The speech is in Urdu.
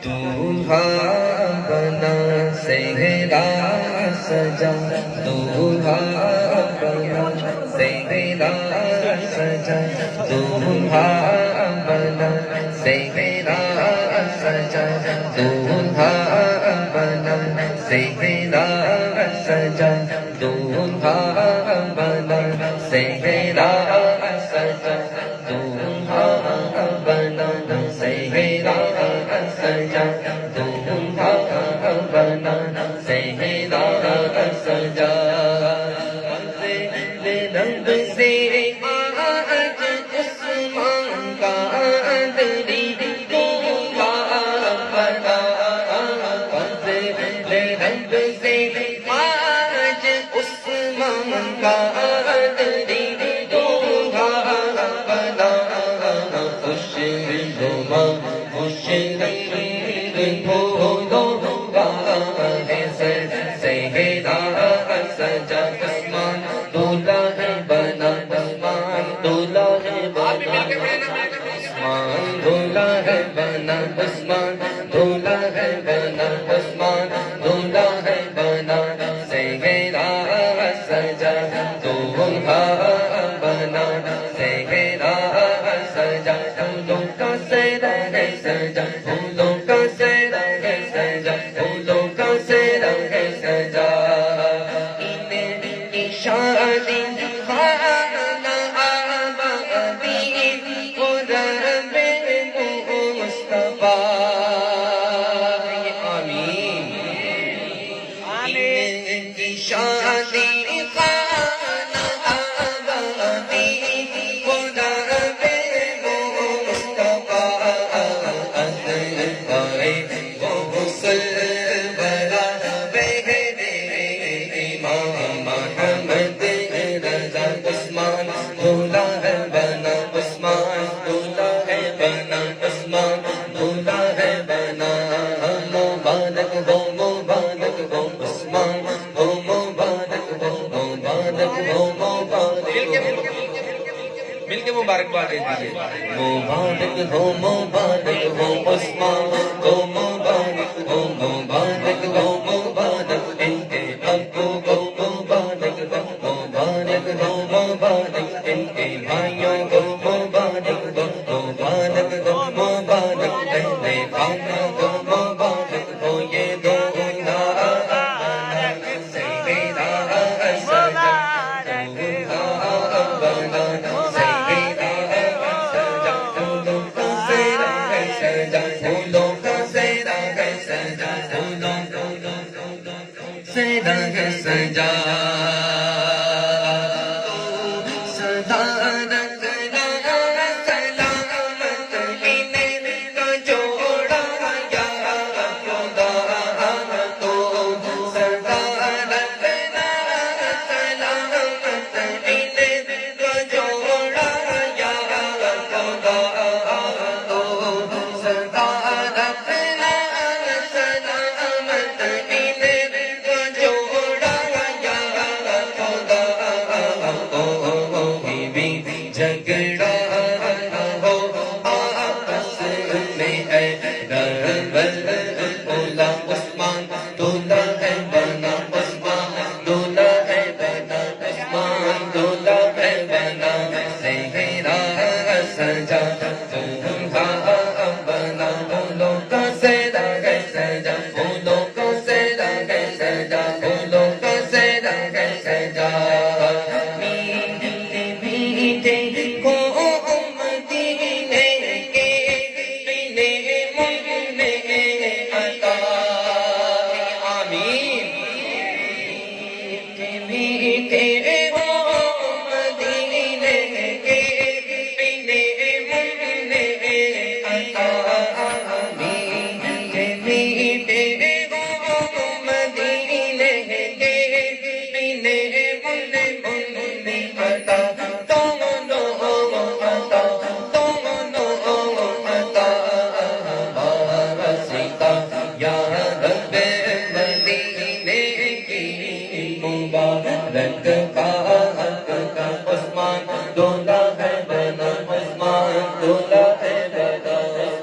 دولہا بنا سہرا سجا، دولہا بنا سہرا سجا، دولہا بنا سہرا سجا، دولہا بنا سہرا سجا، دولہا بنا سہرا سجا، دولہا بنا سہرا سجا، دولہا بنا سہرا سجا، رب سے آج عثمان کا دری دولہا بنا، رب سے آج عثمان کا دری دولہا بنا، خوش نما خوش رنگ پھولوں کا ہے سہرا سجا، عثمان دولہا بنا، عثمان دولہا بنا، عثمان دولہا بنا، عثمان دولہا بنا، عثمان دولہا بنا، سہرا سجا، دولہا بنا سہرا سجا، پھولوں کا سہرا ہے سجا، پھولوں کا سہرا ہے سجا، پھولوں کا سہرا ہے سجا، انہیں کی شادی خانہ آبادی قرب مصطفیٰ، آمین، انہیں کی شادی خانہ آبادی قرب مصطفیٰ، اثر پائے وہ غسل برا بہرے امام محمد رضا، عثمان دولہا بنا، عثمان دولہا بنا، عثمان دولہا بنا، مبارک ہو مبارک ہو عثمان، ہو مبارک ہو مبارک ہو مبارک مل کے مبارکباد دے دیجیے، مبارک ہو عثمان، ہو مبارک ہو مبارک ان کے ابو کو مبارک ہو مبارک ان کے بھائیوں کو مبارک اہل خانہ کو مبارک ہو، یہ دولہا سہرا سجا، دولہا بنا سہرا سجا، پھولوں کا سہرا ہے سجا، پھولوں کا سہرا ہے سجا، پھولوں کا سہرا ہے سجا، صدارت سلامت انہیں کا جوڑا یا خدا، تو صدارت سلامت انہیں کا جوڑا یا خدا، تو صدارت سلامت انہیں کا جوڑا یا خدا، بھی جھگڑا نہ ہو آپس میں اے رحمت مولا، عثمان دولہا بنا، عثمان دولہا بنا، عثمان دولہا بنا، سہرا سجا، دولہا بنا، پھولوں کا سہرا ہے سجا، پھولوں کا سہرا ہے سجا، پھولوں کا سہرا ہے سجا، میٹھے کو مدینے کے مغنے عطا، آمین، میٹھے کو مدینے کے مغنے عطا، آمین، میٹھے کو مدینے کے مغنے عطا، دونوں عطا، دونوں عطا، واسطہ یا رب مدینے کی مبارک بات کا، عثمان دولہا بنا، عثمان دولہا بنا،